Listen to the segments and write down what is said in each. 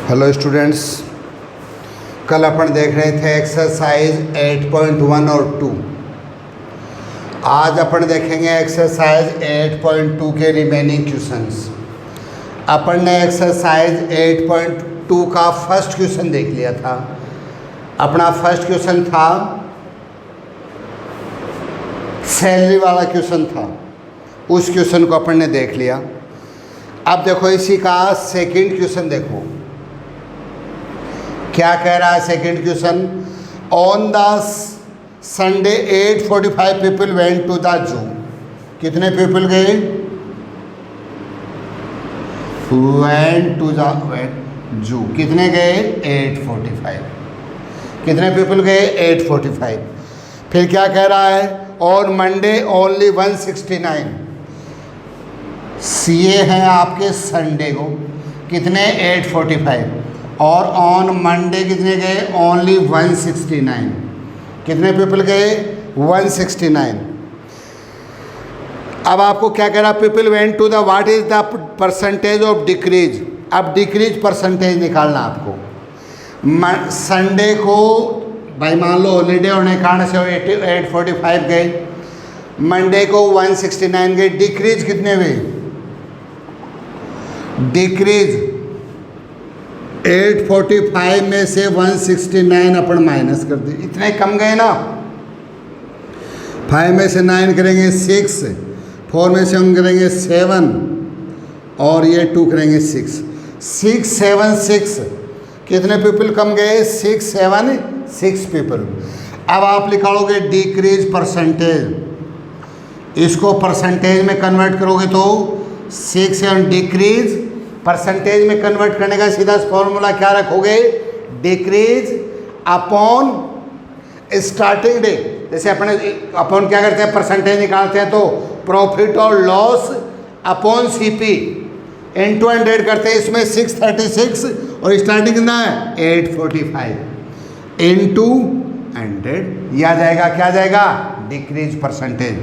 Hello students, कल अपन देख रहे थे एक्सरसाइज 8.1 और 2। आज अपन देखेंगे एक्सरसाइज 8.2 के रिमेनिंग क्वेश्चंस। अपन ने एक्सरसाइज 8.2 का फर्स्ट क्वेश्चन देख लिया था। अपना फर्स्ट क्वेश्चन था सैलरी वाला क्वेश्चन था, उस क्वेश्चन को अपन ने देख लिया। अब देखो इसी का सेकंड क्वेश्चन देखो क्या कह रहा है। Second question, on the Sunday 8:45 people went to the zoo. कितने पीपल गए? Went to the zoo. कितने गए? 8:45। कितने पीपल गए? 8:45। फिर क्या कह रहा है? On Monday only 169। ये हैं आपके संडे को कितने? 8:45। और ऑन मंडे कितने गए? ओनली 169। कितने पीपल गए? 169। अब आपको क्या कह रहा? People went to the, what is the percentage of decrease. अब डिक्रीज परसेंटेज निकालना आपको। संडे को भाई मान लो हॉलीडे होने के कारण से 8:45 गए, मंडे को 169 गए। डिक्रीज कितने हुए? डिक्रीज 8:45 में से 169 अपन माइनस कर दे, इतने कम गए ना। 5 में से 9 करेंगे 6, 4 में से हम करेंगे 7 और ये 2 करेंगे 6। 6 7 6 कितने पीपल कम गए? 6 7 6 पीपल। अब आप निकालोगे डिक्रीज परसेंटेज। इसको परसेंटेज में कन्वर्ट करोगे तो 6 7 डिक्रीज परसेंटेज में कन्वर्ट करने का सीधा फॉर्मूला क्या रखोगे? Decrease upon starting day. जैसे अपन क्या करते हैं? परसेंटेज निकालते हैं तो प्रॉफिट और लॉस अपॉन सीपी इनटू 100 करते हैं। इसमें 636 और स्टार्टिंग कितना है? 8:45 इनटू 100। यह आ जाएगा, क्या आ जाएगा? Decrease percentage.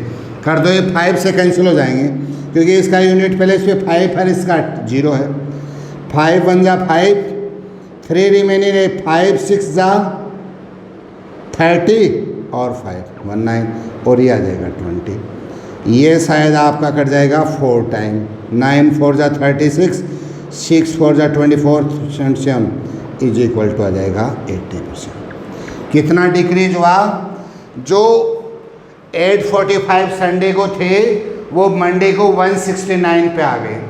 कर दो, ये 5 से कैंसिल हो जाएंगे क्योंकि इसका यूनिट पहले इस पर 5 है, इसका 0 है। 5 1 जा 5, 3 रिमेनिंग है। 5 6 जा 30 और 5 19 और ये आ जाएगा 20। ये शायद आपका कट जाएगा 4 टाइम। 9 4 जा 36, 6 4 जा 24, 7 इज इक्वल टू आ जाएगा 80%। कितना डिक्रीज हुआ? जो 8:45 संडे को थे वो मंडे को 169 पे आ गए।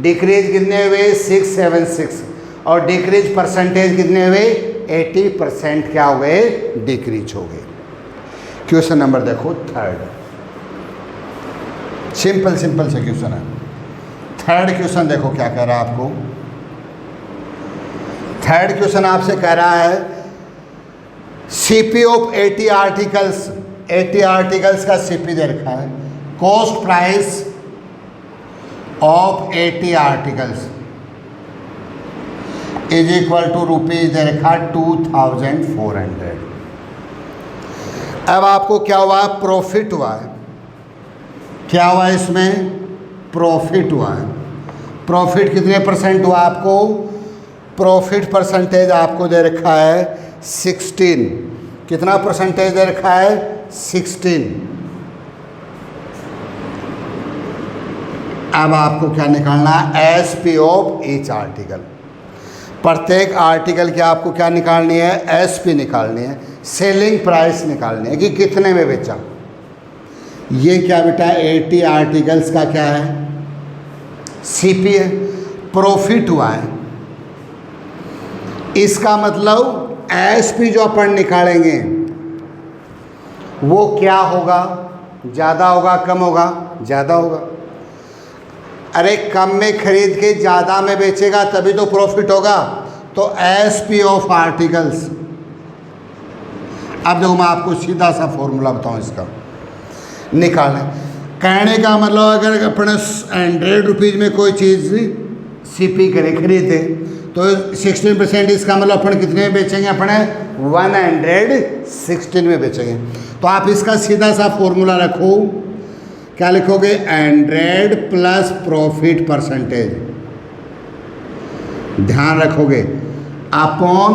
डिक्रीज कितने हुए? 6 7 6 और डिक्रीज परसेंटेज कितने हुए? 80% क्या हो गए? डिक्रीज हो गए। क्वेश्चन नंबर देखो थर्ड। सिंपल सिंपल से क्वेश्चन है। थर्ड क्वेश्चन देखो क्या कह रहा है आपको। थर्ड क्वेश्चन आपसे कह रहा है सीपी ऑफ 80 आर्टिकल्स। 80 आर्टिकल्स का सीपी दे रखा है। Cost price of 80 articles is equal to rupees दे रखा 2400। अब आपको क्या हुआ? प्रॉफिट हुआ है। क्या हुआ इसमें? प्रॉफिट हुआ है। प्रॉफिट कितने परसेंट हुआ आपको? प्रॉफिट परसेंटेज आपको दे रखा है 16। कितना परसेंटेज दे रखा है? 16। अब आपको क्या निकालना है? SP of each article. प्रत्येक आर्टिकल की आपको क्या निकालनी है? एसपी निकालनी है, सेलिंग प्राइस निकालनी है कि कितने में बेचा। ये क्या बेटा? 80 आर्टिकल्स का क्या है? सीपी है। प्रॉफिट हुआ है, इसका मतलब एसपी जो अपन निकालेंगे वो क्या होगा? ज़्यादा होगा, कम होगा? ज़्यादा होगा। अरे कम में खरीद के ज़्यादा में बेचेगा तभी तो प्रॉफिट होगा। तो एसपी ऑफ आर्टिकल्स। अब देखो मैं आपको सीधा सा फॉर्मूला बताऊं इसका निकालना। कहने का मतलब अगर अपने 100 रुपीज़ में कोई चीज़ सीपी करे खरीदे तो 16% इसका मतलब अपन कितने में बेचेंगे? अपने 116 में बेचेंगे। तो आप इसका सीधा सा फॉर्मूला रखो। क्या लिखोगे? 100 प्लस प्रॉफिट परसेंटेज। ध्यान रखोगे अपॉन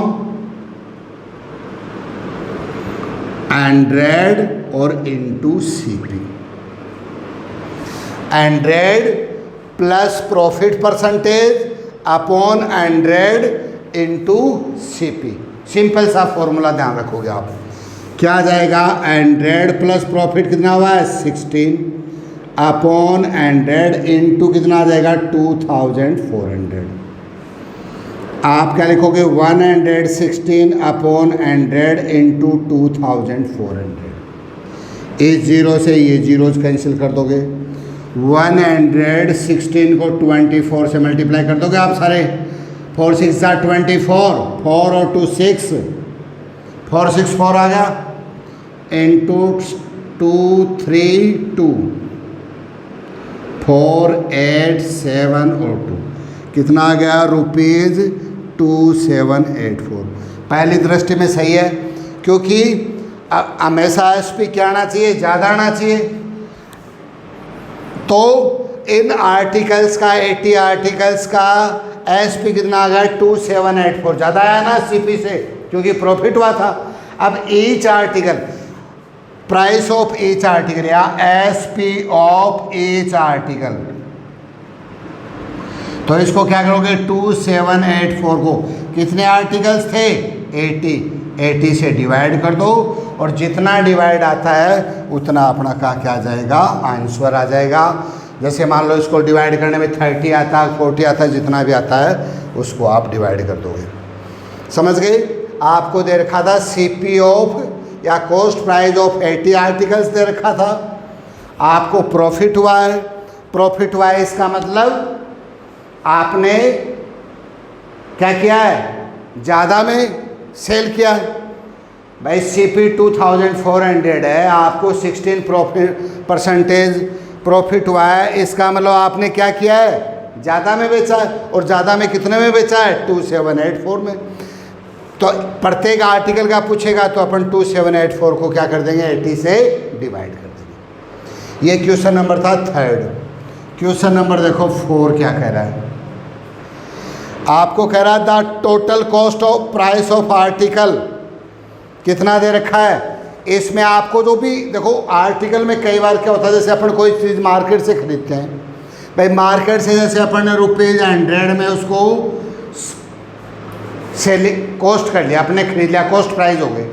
100 और into CP। 100 plus profit percentage upon 100 into CP। Simple सा फॉर्मूला ध्यान रखोगे आप। क्या आ जाएगा? 100 प्लस प्रॉफिट कितना हुआ है? 16 अपॉन 100 इंटू कितना आ जाएगा? 2400। आप क्या लिखोगे? 116 अपॉन 100 इंटू 2400। इस जीरो से ये जीरोज कैंसिल कर दोगे। 116 को 24 से मल्टीप्लाई कर दोगे आप सारे। 4 6 24, 4 और 2 6, 4 6 4 आ गया, इंटू 2 3 2, 4 8 7 और 2 कितना आ गया? रुपीज़ 2784। पहली दृष्टि में सही है, क्योंकि हमेशा SP क्या आना चाहिए? ज़्यादा आना चाहिए। तो इन आर्टिकल्स का 80 आर्टिकल्स का SP कितना आ गया? 2784। ज़्यादा आया ना CP से, क्योंकि प्रॉफिट हुआ था। अब each article, price of each article या SP ऑफ ईच आर्टिकल, तो इसको क्या करोगे? 2784 को कितने आर्टिकल्स थे? 80 से डिवाइड कर दो, और जितना डिवाइड आता है उतना अपना क्या आ जाएगा? आंसर आ जाएगा। जैसे मान लो इसको डिवाइड करने में 30 आता है, 40 आता है, जितना भी आता है उसको आप डिवाइड कर दोगे। समझ गए? आपको दे रखा था CP ऑफ या कॉस्ट प्राइस ऑफ 80 आर्टिकल्स दे रखा था। आपको प्रॉफिट हुआ है। प्रॉफिट हुआ है इसका मतलब आपने क्या किया है? ज़्यादा में सेल किया है। भाई CP 2400 है, आपको 16 परसेंटेज प्रॉफिट हुआ है। इसका मतलब आपने क्या किया है? ज़्यादा में बेचा है। और ज़्यादा में कितने में बेचा है? 2784 में। तो प्रत्येक आर्टिकल का पूछेगा तो अपन 2784 को क्या कर देंगे? 80 से डिवाइड कर देंगे। ये क्वेश्चन नंबर था 3rd। क्वेश्चन नंबर देखो 4 क्या कह रहा है। आपको कह रहा है the total cost of price of article कितना दे रखा है। इसमें आपको जो भी देखो, आर्टिकल में कई बार क्या होता है, जैसे अपन कोई चीज़ मार्केट से खरीदते हैं। भाई मार्केट से जैसे अपन ने ₹100 में उसको सेलिंग कॉस्ट कर लिया, आपने खरीद लिया, कॉस्ट प्राइस हो गई।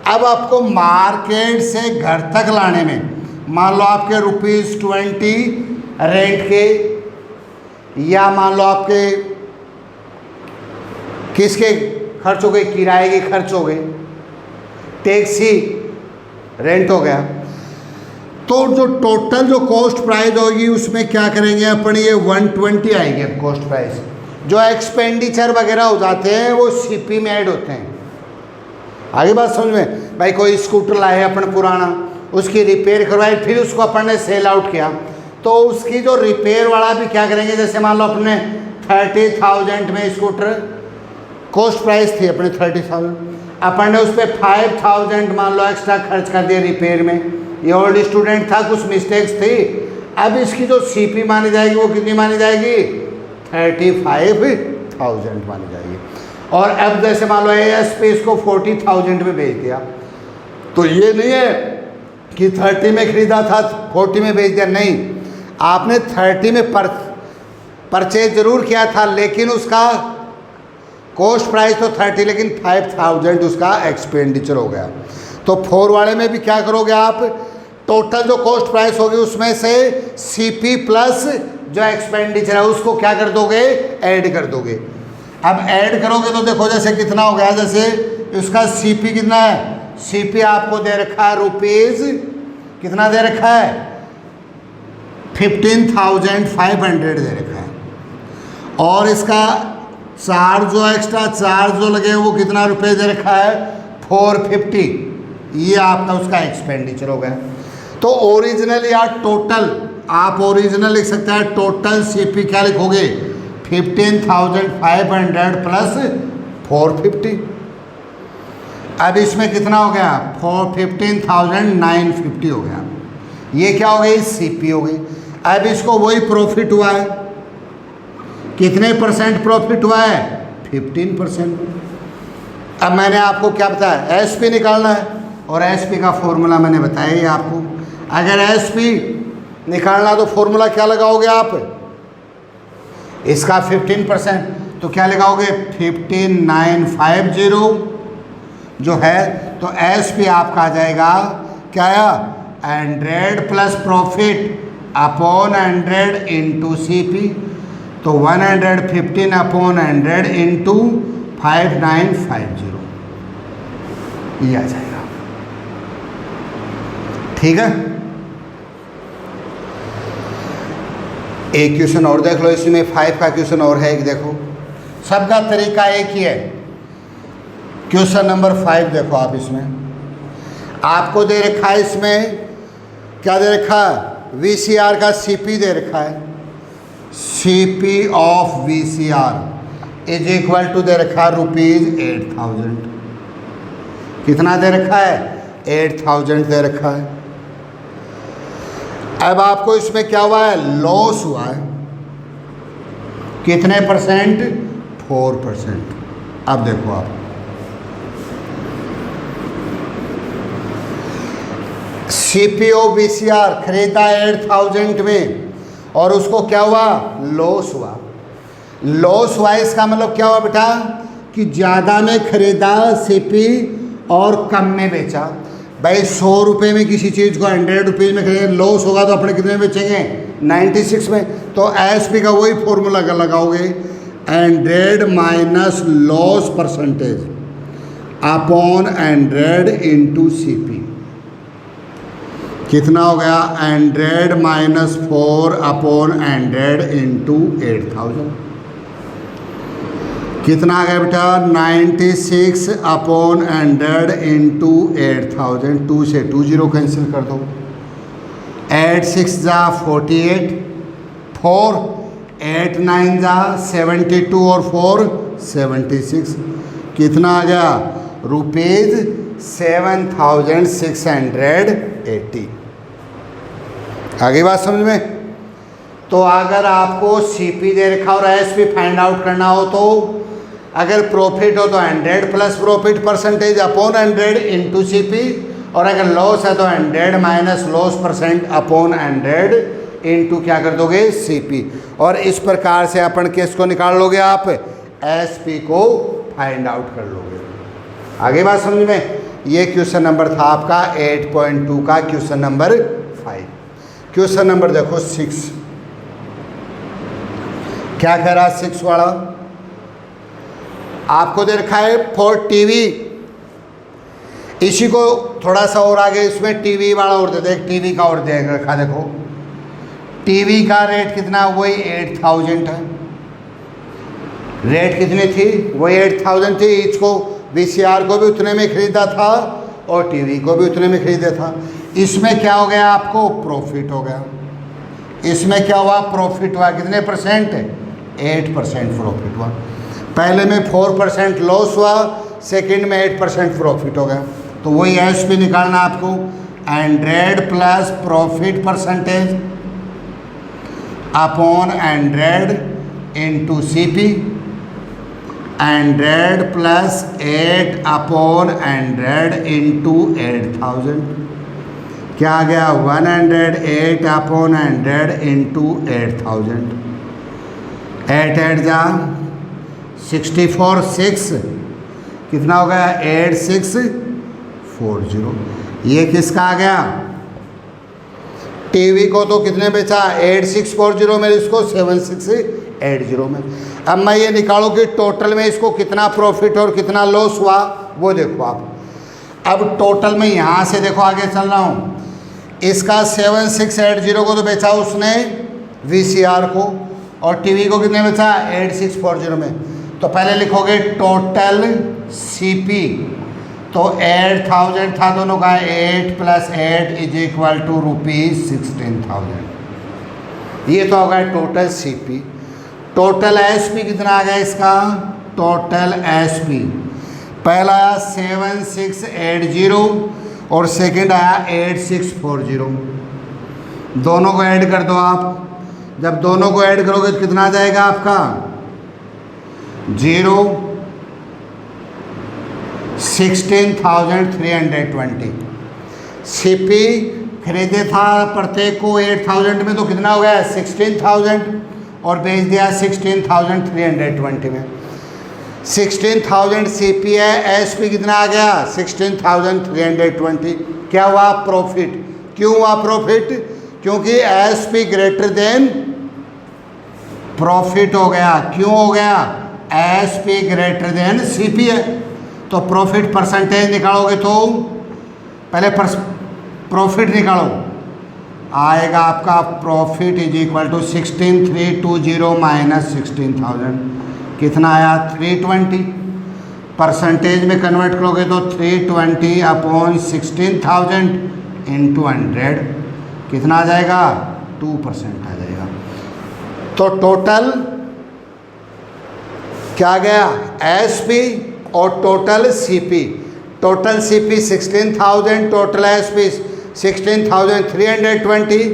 अब आपको मार्केट से घर तक लाने में मान लो आपके ₹20 रेंट के, या मान लो आपके किसके खर्च हो गए? किराए के खर्च हो गए, टैक्सी रेंट हो गया। तो जो टोटल जो कॉस्ट प्राइस होगी उसमें क्या करेंगे अपन? ये 120 आएगी कॉस्ट प्राइस। जो एक्सपेंडिचर वगैरह हो जाते हैं वो CP में ऐड होते हैं। आगे बात समझ में? भाई कोई स्कूटर लाए अपन पुराना, उसकी रिपेयर करवाई, फिर उसको अपन ने सेल आउट किया, तो उसकी जो रिपेयर वाला भी क्या करेंगे? जैसे मान लो अपने 30,000 में स्कूटर कॉस्ट प्राइस थी अपने 30,000, अपन ने उस पर 5,000 मान लो एक्स्ट्रा खर्च कर दिया रिपेयर में। ये ओल्ड स्टूडेंट था, कुछ मिस्टेक्स थी। अब इसकी जो CP मानी जाएगी वो कितनी मानी जाएगी? 35,000 मानी जाएगी। और अब जैसे मान लो ASP इसको 40,000 में बेच दिया, तो ये नहीं है कि 30 में खरीदा था 40 में बेच दिया, नहीं। आपने 30 में परचेज जरूर किया था, लेकिन उसका कॉस्ट प्राइस तो 30, लेकिन 5,000 उसका एक्सपेंडिचर हो गया। तो 4 वाले में भी क्या करोगे आप? टोटल जो कॉस्ट प्राइस होगी उसमें से CP प्लस जो एक्सपेंडिचर है उसको क्या कर दोगे? ऐड कर दोगे। अब ऐड करोगे तो देखो जैसे कितना हो गया। जैसे उसका CP कितना है? CP आपको दे रखा है रुपीज़ कितना दे रखा है? 15,500 दे रखा है। और इसका चार्ज जो एक्स्ट्रा चार्ज जो लगे वो कितना रुपये दे रखा है? 450। ये आपका उसका एक्सपेंडिचर हो गया। तो ओरिजिनल या टोटल, आप ओरिजिनल लिख सकते हैं। टोटल CP क्या लिखोगे? 15,500 प्लस 450। अब इसमें कितना हो गया? 15,950 हो गया। ये क्या हो गई? CP हो गई। अब इसको वही प्रॉफिट हुआ है। कितने % प्रॉफिट हुआ है? 15%। अब मैंने आपको क्या बताया, एस पी निकालना है, और एस पी का फॉर्मूला मैंने बताया ही आपको। अगर एस पी निकालना तो फॉर्मूला क्या लगाओगे आप, इसका 15%, तो क्या लगाओगे 15950 जो है, तो एस पी आपका आ जाएगा क्या आया, 100 plus profit upon 100 into C P, तो 115 अपॉन 100 इंटू 5950 ये आ जाएगा। ठीक है, एक क्वेश्चन और देख लो, इसमें 5 का क्वेश्चन और है एक, देखो सबका तरीका एक ही है। क्वेश्चन नंबर 5 देखो आप, इसमें आपको दे रखा है, इसमें क्या दे रखा है, वीसीआर का सीपी दे रखा है, CP of VCR is equal to दे रखा है ₹8000। कितना दे रखा है, 8000 दे रखा है। अब आपको इसमें क्या हुआ है, लॉस हुआ है, कितने परसेंट, 4%। अब देखो आप, सीपीओ वीसीआर खरीदा 8000 में, और उसको क्या हुआ, लॉस हुआ। लॉस हुआ इसका मतलब क्या हुआ बेटा, कि ज़्यादा में खरीदा सीपी और कम में बेचा। भाई 100 रुपये में किसी चीज़ को 100 रुपीज़ में खरीदें, लॉस होगा तो अपने कितने में बेचेंगे, 96 में। तो एस पी का वही फॉर्मूला लगाओगे, 100 minus loss percentage upon 100 into C P. कितना हो गया, 100 माइनस 4 अपॉन 100 इंटू 8000। कितना आ गया बेटा, 96 अपॉन 100 इंटू 8000। 2 से 2 0 कैंसिल कर दो, 8 6 जा 48, 4 8 9 जा 72 और 4 76। कितना आ गया, ₹7680। आगे बात समझ में। तो अगर आपको सीपी दे रखा और एसपी फाइंड आउट करना हो, तो अगर प्रॉफिट हो तो 100 plus profit percentage upon 100 into CP, और अगर लॉस है तो 100 minus loss percent upon 100 into क्या कर दोगे, सीपी। और इस प्रकार से अपन किसको निकाल लोगे आप, एसपी को फाइंड आउट कर लोगे। आगे बात समझ में। ये क्वेश्चन नंबर था आपका 8.2 का क्वेश्चन नंबर 5। क्वेश्चन नंबर देखो 6, क्या कह रहा है 6 वाला, आपको दे रखा है फॉर टीवी। इसी को थोड़ा सा और आगे इसमें टीवी वाला और दे दे, टीवी का और दे रखा, देखो टीवी का रेट कितना, वही 8000 है। रेट कितनी थी, वही 8000 थी। इसको वीसीआर को भी उतने में खरीदा था और टीवी को भी उतने में खरीदा था। इसमें क्या हो गया, आपको प्रॉफिट हो गया। इसमें क्या हुआ, प्रॉफिट हुआ, कितने परसेंट, 8% प्रॉफिट हुआ। पहले में 4% लॉस हुआ, सेकंड में 8% प्रॉफिट हो गया। तो वही एस पी निकालना आपको, 100 plus profit percentage upon 100 into C P, 100 plus 8 upon 100 into 8000। क्या आ गया, 108 अपॉन 100 इंटू 8000। 8 8 जा 64, 6 कितना हो गया, 8640। ये किसका आ गया, टीवी को तो कितने बेचा, 8640 में, इसको 7680 में। अब मैं ये निकालूँ कि टोटल में इसको कितना प्रॉफिट और कितना लॉस हुआ, वो देखो आप। अब टोटल में यहाँ से देखो, आगे चल रहा हूँ, इसका 7680 को तो बेचा उसने वीसीआर को, और टीवी को कितने बेचा, 8640 में। तो पहले लिखोगे टोटल सीपी, तो 8000 था दोनों का, 8 प्लस 8 इज इक्वल टू ₹16,000। ये तो होगा टोटल सीपी। टोटल एसपी कितना आ गया इसका, टोटल एसपी पहला आया 7680 और सेकंड आया 8640। दोनों को ऐड कर दो आप। जब दोनों को ऐड करोगे तो कितना आ जाएगा आपका, 0 16,320। CP खरीदे था प्रत्येक को 8,000 में, तो कितना हो गया 16,000, और बेच दिया 16,320 में। 16,000 CP है, SP कितना आ गया 16,320। क्या हुआ प्रॉफिट। क्यों हुआ प्रॉफिट, क्योंकि SP ग्रेटर देन प्रॉफिट हो गया। क्यों हो गया, SP ग्रेटर देन CP है। तो प्रॉफिट परसेंटेज निकालोगे तो पहले प्रॉफिट निकालो, आएगा आपका profit is equal to 16,320 minus 16,000, कितना आया 320। परसेंटेज में कन्वर्ट करोगे तो 320 अपॉन 16,000 इंटू 100, कितना आ जाएगा 2% आ जाएगा। तो टोटल क्या गया SP और total CP। Total CP 16,000, total SP 16,320।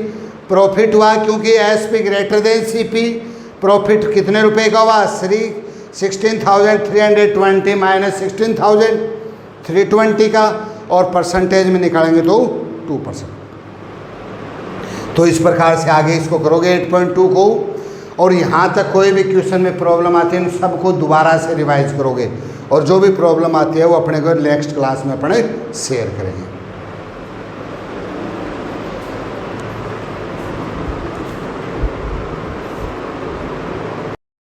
Profit हुआ क्योंकि SP greater than CP। Profit कितने रुपए का हुआ 16,320 माइनस 16,320 का, और परसेंटेज में निकालेंगे तो 2%। तो इस प्रकार से आगे इसको करोगे 8.2 को, और यहाँ तक कोई भी क्वेश्चन में प्रॉब्लम आती है उन सबको दोबारा से रिवाइज करोगे, और जो भी प्रॉब्लम आती है वो अपने को नेक्स्ट क्लास में अपने शेयर करेंगे।